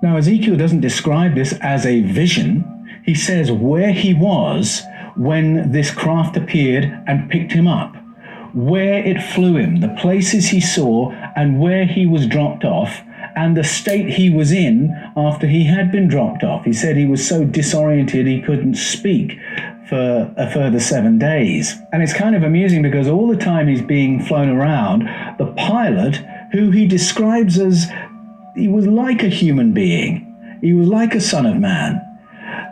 Now, Ezekiel doesn't describe this as a vision. He says where he was when this craft appeared and picked him up, where it flew him, the places he saw, and where he was dropped off, and the state he was in after he had been dropped off. He said he was so disoriented he couldn't speak for a further 7 days. And it's kind of amusing because all the time he's being flown around, the pilot, who he describes as he was like a human being, he was like a son of man.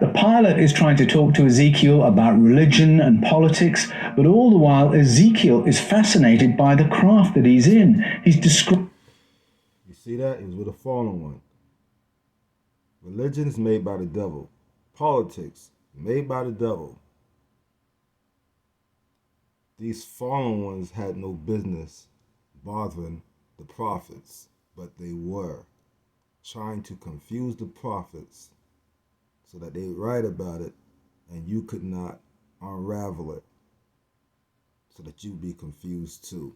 The pilot is trying to talk to Ezekiel about religion and politics, but all the while Ezekiel is fascinated by the craft that he's in. He's describing. You see that? He was with a fallen one. Religion is made by the devil. Politics, made by the devil. These fallen ones had no business bothering the prophets, but they were trying to confuse the prophets so that they write about it and you could not unravel it so that you'd be confused too.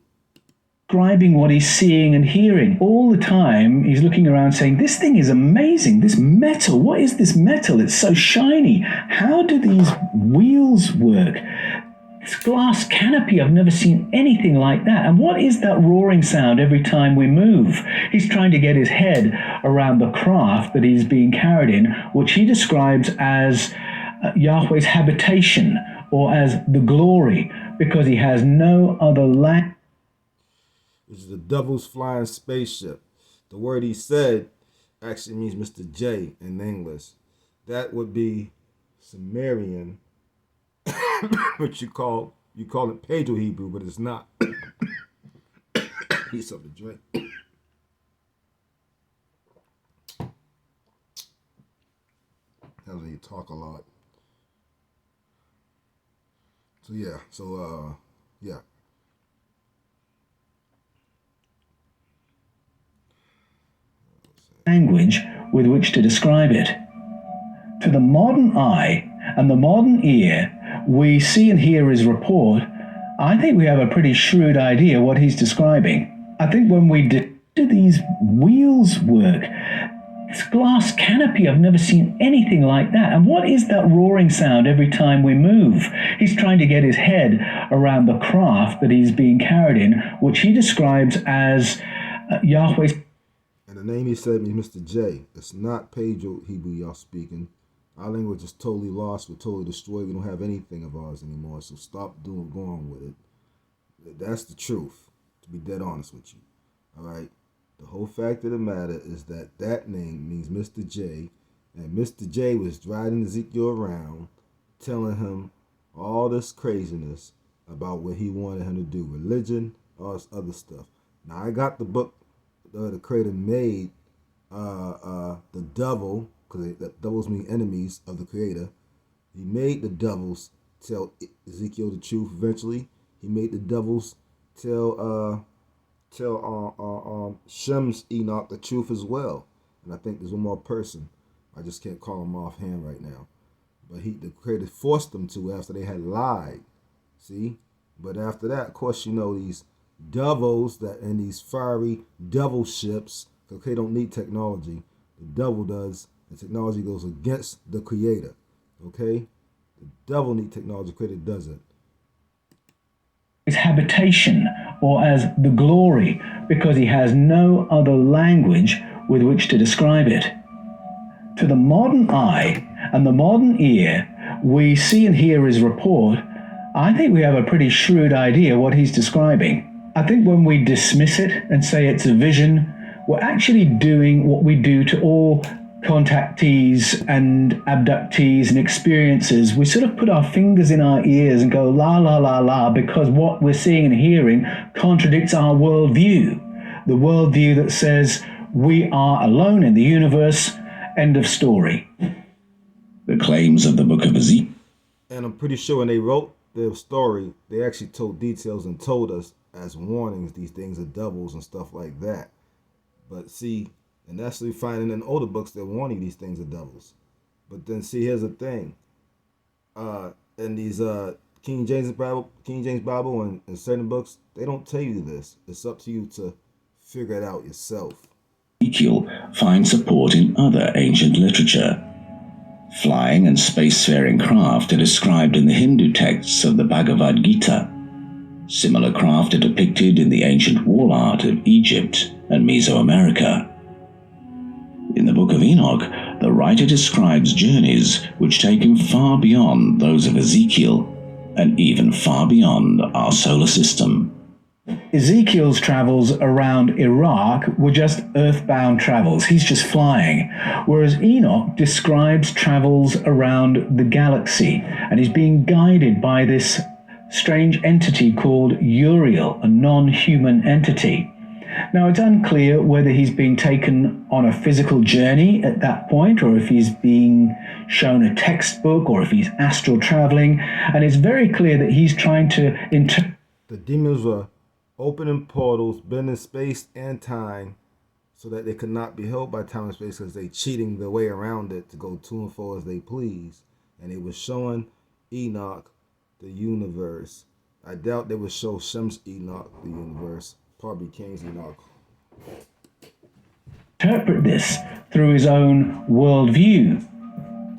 Describing what he's seeing and hearing. All the time he's looking around saying, this thing is amazing, this metal, what is this metal? It's so shiny. How do these wheels work? This glass canopy, I've never seen anything like that. And what is that roaring sound every time we move? He's trying to get his head around the craft that he's being carried in, which he describes as Yahweh's habitation or as the glory, because he has no other language. Which is the devil's flying spaceship. The word he said actually means Mr. J in English. That would be Sumerian, which you call it Pedro Hebrew, but it's not. Need something to drink. Helps when you talk a lot. So yeah. Language with which to describe it. To the modern eye and the modern ear, we see and hear his report. I think we have a pretty shrewd idea what he's describing. I think when we do these wheels work, this glass canopy, I've never seen anything like that. And what is that roaring sound every time we move? He's trying to get his head around the craft that he's being carried in, which he describes as Yahweh's. And the name he said means Mr. J. It's not Pedro Hebrew y'all speaking. Our language is totally lost. We're totally destroyed. We don't have anything of ours anymore. So stop going with it. That's the truth, to be dead honest with you. All right? The whole fact of the matter is that name means Mr. J. And Mr. J was driving Ezekiel around, telling him all this craziness about what he wanted him to do. Religion, all this other stuff. Now, I got the book the creator made, the devil, because the devils mean enemies of the creator. He made the devils tell Ezekiel the truth eventually. He made the devils tell Shim's Enoch the truth as well. And I think there's one more person. I just can't call him offhand right now. But the creator forced them to after they had lied. See? But after that, of course, these devils that in these fiery devil ships, okay, don't need technology. The devil does. The technology goes against the creator. Okay? The devil need technology, the creator doesn't. His habitation or as the glory, because he has no other language with which to describe it. To the modern eye and the modern ear, we see and hear his report. I think we have a pretty shrewd idea what he's describing. I think when we dismiss it and say it's a vision, we're actually doing what we do to all contactees and abductees and experiences. We sort of put our fingers in our ears and go la la la la because what we're seeing and hearing contradicts our worldview. The worldview that says we are alone in the universe, end of story. The claims of the book of Ezekiel. And I'm pretty sure when they wrote their story, they actually told details and told us as warnings these things are devils and stuff like that. But see, and that's what we find in older books that warning these things are devils. But then see, here's the thing. In these King James Bible and certain books, they don't tell you this. It's up to you to figure it out yourself. Ezekiel find support in other ancient literature. Flying and spacefaring craft are described in the Hindu texts of the Bhagavad Gita. Similar craft are depicted in the ancient wall art of Egypt and Mesoamerica. In the Book of Enoch, the writer describes journeys which take him far beyond those of Ezekiel and even far beyond our solar system. Ezekiel's travels around Iraq were just earthbound travels. He's just flying. Whereas Enoch describes travels around the galaxy, and he's being guided by this strange entity called Uriel, a non-human entity. Now, it's unclear whether he's being taken on a physical journey at that point, or if he's being shown a textbook, or if he's astral traveling. And it's very clear that he's trying to The demons were opening portals, bending space and time, so that they could not be held by time and space, because they cheating their way around it to go to and fro as they please. And it was showing Enoch the universe. I doubt they would show Shim's Enoch the universe. Probably King's Enoch. interpret this through his own worldview.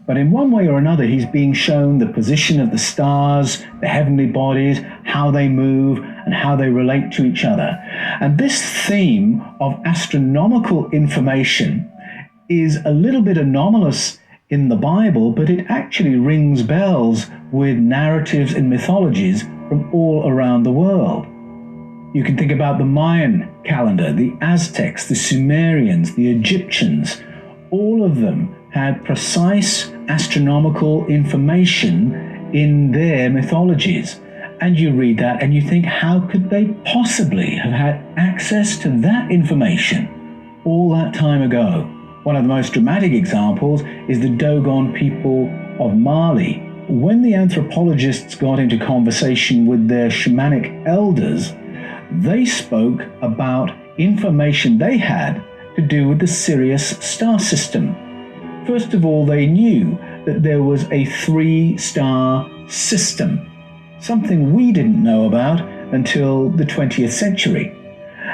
But in one way or another, he's being shown the position of the stars, the heavenly bodies, how they move, and how they relate to each other. And this theme of astronomical information is a little bit anomalous in the Bible, but it actually rings bells with narratives and mythologies from all around the world. You can think about the Mayan calendar, the Aztecs, the Sumerians, the Egyptians. All of them had precise astronomical information in their mythologies. And you read that and you think, how could they possibly have had access to that information all that time ago? One of the most dramatic examples is the Dogon people of Mali. When the anthropologists got into conversation with their shamanic elders, they spoke about information they had to do with the Sirius star system. First of all, they knew that there was a 3-star system, something we didn't know about until the 20th century.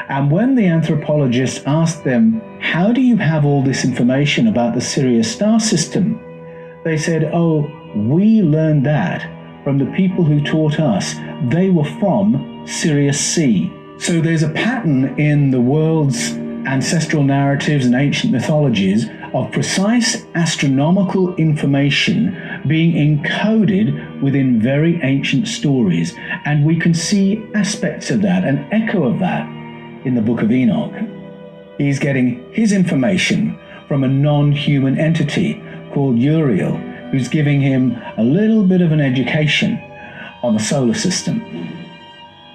And when the anthropologists asked them, how do you have all this information about the Sirius star system? They said, oh, we learned that from the people who taught us. They were from Sirius C. So there's a pattern in the world's ancestral narratives and ancient mythologies of precise astronomical information being encoded within very ancient stories. And we can see aspects of that, an echo of that, in the Book of Enoch. He's getting his information from a non-human entity called Uriel, who's giving him a little bit of an education on the solar system.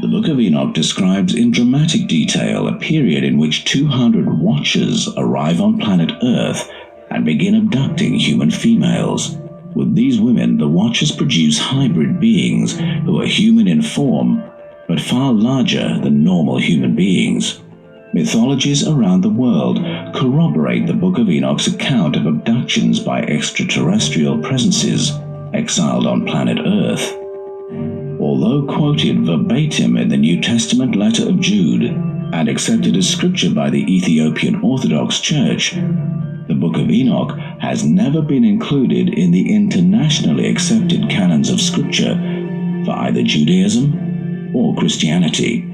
The Book of Enoch describes in dramatic detail a period in which 200 watchers arrive on planet Earth and begin abducting human females. With these women, the watchers produce hybrid beings who are human in form, but far larger than normal human beings. Mythologies around the world corroborate the Book of Enoch's account of abductions by extraterrestrial presences exiled on planet Earth. Although quoted verbatim in the New Testament letter of Jude and accepted as scripture by the Ethiopian Orthodox Church, the Book of Enoch has never been included in the internationally accepted canons of scripture for either Judaism or Christianity.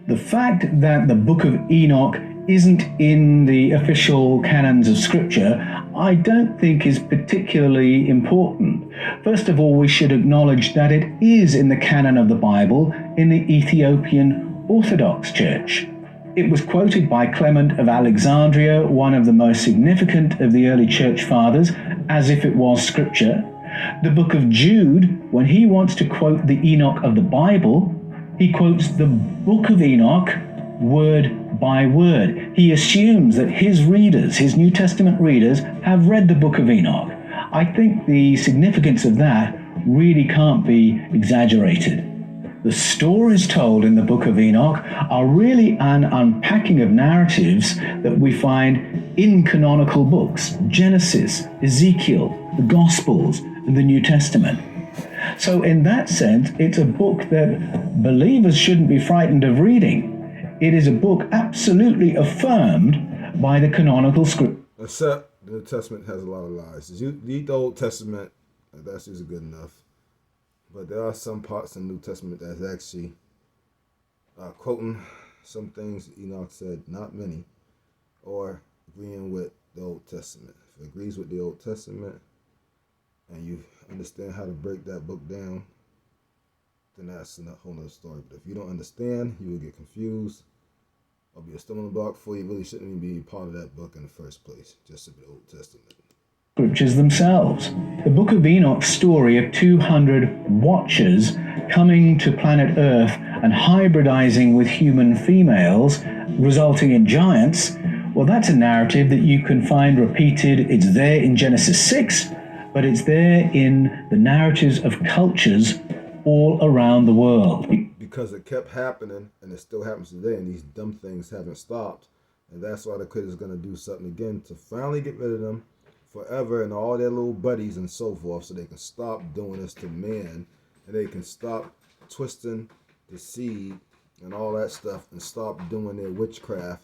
The fact that the Book of Enoch isn't in the official canons of scripture, I don't think is particularly important. First of all, we should acknowledge that it is in the canon of the Bible in the Ethiopian Orthodox Church. It was quoted by Clement of Alexandria, one of the most significant of the early church fathers, as if it was scripture. The book of Jude, when he wants to quote the Enoch of the Bible, he quotes the Book of Enoch word by word. He assumes that his readers, his New Testament readers, have read the Book of Enoch. I think the significance of that really can't be exaggerated. The stories told in the Book of Enoch are really an unpacking of narratives that we find in canonical books: Genesis, Ezekiel, the Gospels, and the New Testament. So in that sense, it's a book that believers shouldn't be frightened of reading. It is a book absolutely affirmed by the canonical script. Except the New Testament has a lot of lies. You read the Old Testament, that's usually good enough. But there are some parts in the New Testament that's actually quoting some things Enoch said, not many, or agreeing with the Old Testament. If it agrees with the Old Testament and you understand how to break that book down, then that's a whole nother story. But if you don't understand, you will get confused or be a stumbling block for you. Really shouldn't even be part of that book in the first place, just in the Old Testament. Scriptures themselves. The Book of Enoch's story of 200 watchers coming to planet Earth and hybridizing with human females, resulting in giants, well, that's a narrative that you can find repeated. It's there in Genesis 6, but it's there in the narratives of cultures all around the world. Because it kept happening, and it still happens today, and these dumb things haven't stopped. And that's why the Creator's going to do something again to finally get rid of them forever and all their little buddies and so forth, so they can stop doing this to man, and they can stop twisting the seed and all that stuff and stop doing their witchcraft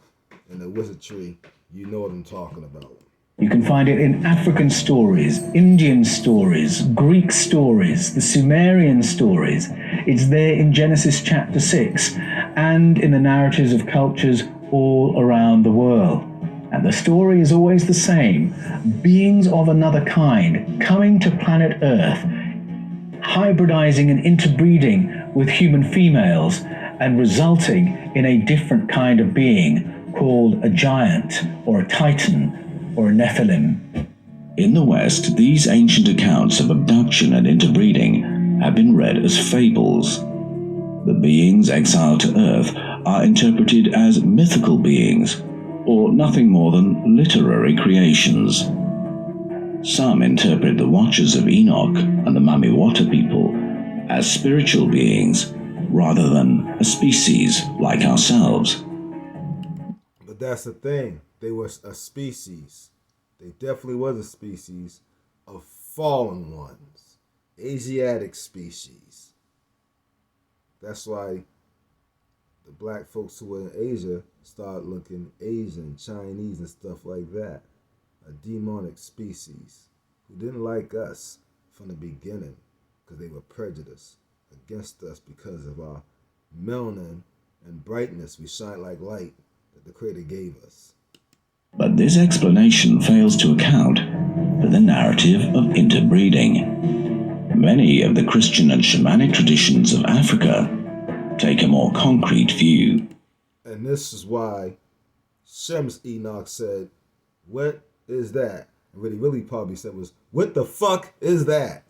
and their wizardry. You know what I'm talking about. You can find it in African stories, Indian stories, Greek stories, the Sumerian stories. It's there in Genesis chapter 6 and in the narratives of cultures all around the world. And the story is always the same. Beings of another kind coming to planet Earth, hybridizing and interbreeding with human females and resulting in a different kind of being called a giant or a titan or a Nephilim. In the West, these ancient accounts of abduction and interbreeding have been read as fables. The beings exiled to Earth are interpreted as mythical beings, or nothing more than literary creations. Some interpret the Watchers of Enoch and the Mamiwata people as spiritual beings rather than a species like ourselves. But that's the thing. They were a species. They definitely was a species of fallen ones. Asiatic species. That's why the black folks who were in Asia started looking Asian, Chinese, and stuff like that. A demonic species who didn't like us from the beginning because they were prejudiced against us because of our melanin and brightness. We shine like light that the Creator gave us. But this explanation fails to account for the narrative of interbreeding. Many of the Christian and shamanic traditions of Africa take a more concrete view. And this is why Shim's Enoch said, "What is that?" And what he really probably said was, "What the fuck is that?"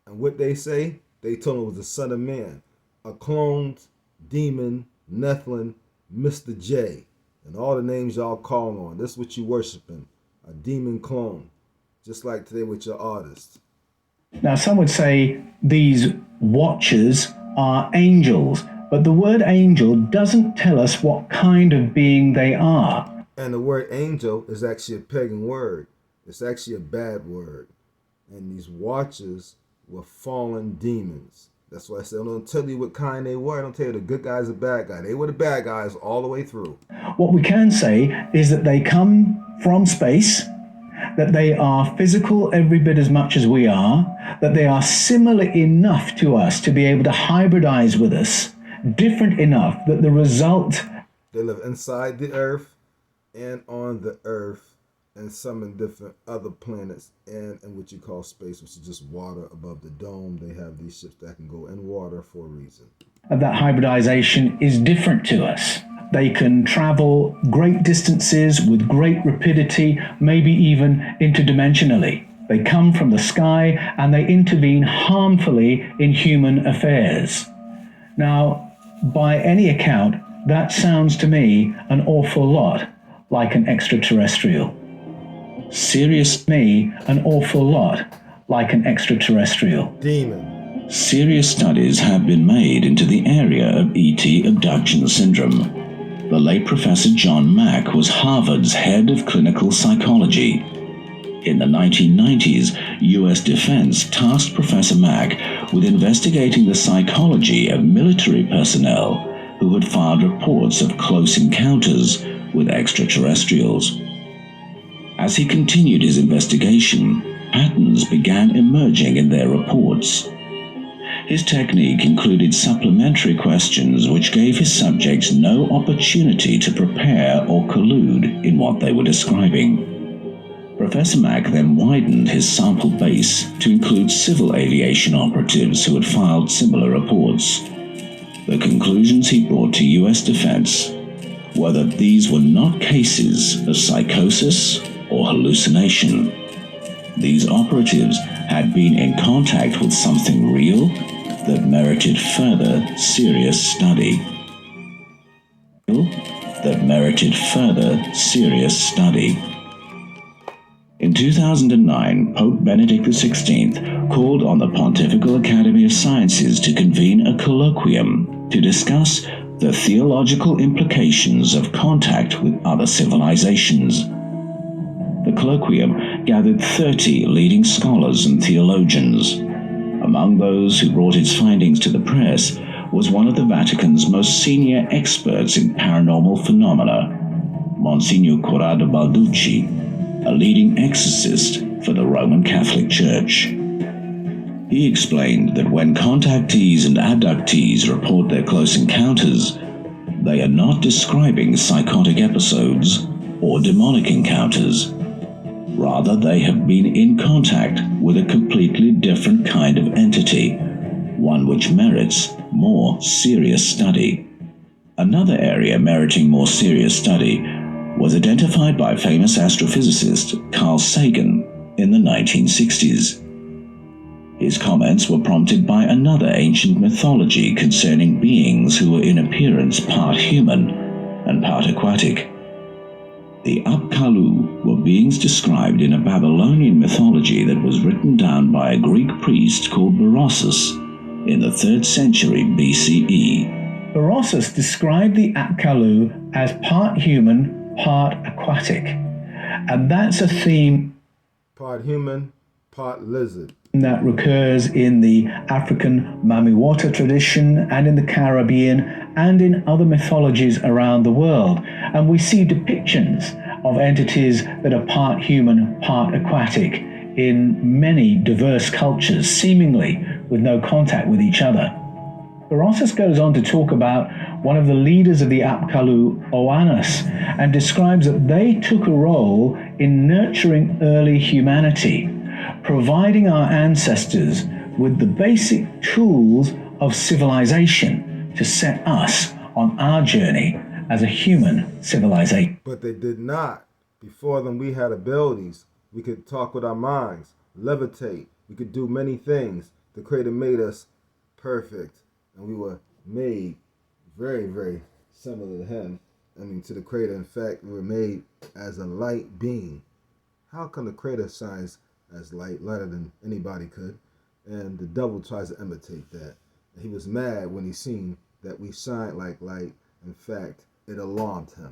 And what they say, they told him it was the Son of Man, a cloned demon, Nephilim, Mr. J, and all the names y'all calling on. This is what you worshiping, a demon clone, just like today with your artists. Now, some would say these watchers are angels, but the word angel doesn't tell us what kind of being they are. And the word angel is actually a pagan word. It's actually a bad word. And these watchers were fallen demons. That's why I said I don't tell you what kind they were. I don't tell you the good guys or bad guys. They were the bad guys all the way through. What we can say is that they come from space, that they are physical every bit as much as we are, that they are similar enough to us to be able to hybridize with us, different enough that the result... They live inside the earth and on the earth and some in different other planets and in what you call space, which is just water above the dome. They have these ships that can go in water for a reason. That hybridization is different to us. They can travel great distances with great rapidity, maybe even interdimensionally. They come from the sky and they intervene harmfully in human affairs. Now, by any account, that sounds to me an awful lot like an extraterrestrial. Serious me, an awful lot like an extraterrestrial. Demon. Serious studies have been made into the area of ET abduction syndrome. The late Professor John Mack was Harvard's head of clinical psychology. In the 1990s, U.S. Defense tasked Professor Mack with investigating the psychology of military personnel who had filed reports of close encounters with extraterrestrials. As he continued his investigation, patterns began emerging in their reports. His technique included supplementary questions which gave his subjects no opportunity to prepare or collude in what they were describing. Professor Mack then widened his sample base to include civil aviation operatives who had filed similar reports. The conclusions he brought to U.S. defense were that these were not cases of psychosis or hallucination. These operatives had been in contact with something real that merited further serious study. In 2009, Pope Benedict XVI called on the Pontifical Academy of Sciences to convene a colloquium to discuss the theological implications of contact with other civilizations. The colloquium gathered 30 leading scholars and theologians. Among those who brought its findings to the press was one of the Vatican's most senior experts in paranormal phenomena, Monsignor Corrado Balducci, a leading exorcist for the Roman Catholic Church. He explained that when contactees and abductees report their close encounters, they are not describing psychotic episodes or demonic encounters. Rather, they have been in contact with a completely different kind of entity, one which merits more serious study. Another area meriting more serious study was identified by famous astrophysicist Carl Sagan in the 1960s. His comments were prompted by another ancient mythology concerning beings who were in appearance part human and part aquatic. The Apkallu were beings described in a Babylonian mythology that was written down by a Greek priest called Berossus in the 3rd century BCE. Berossus described the Apkallu as part human, part aquatic. And that's a theme Part human, part lizard. that recurs in the African Mamiwata tradition and in the Caribbean and in other mythologies around the world. And we see depictions of entities that are part human, part aquatic in many diverse cultures, seemingly with no contact with each other. Berossus goes on to talk about one of the leaders of the Apkallu, Oannes, and describes that they took a role in nurturing early humanity, providing our ancestors with the basic tools of civilization to set us on our journey as a human civilization. But they did not. Before them, we had abilities. We could talk with our minds, levitate. We could do many things. The Creator made us perfect, and we were made very, very similar to Him. To the Creator. In fact, we were made as a light being. How come the Creator shines as lighter than anybody could? And the devil tries to imitate that. He was mad when he seen that we shine like light. In fact, it alarmed him.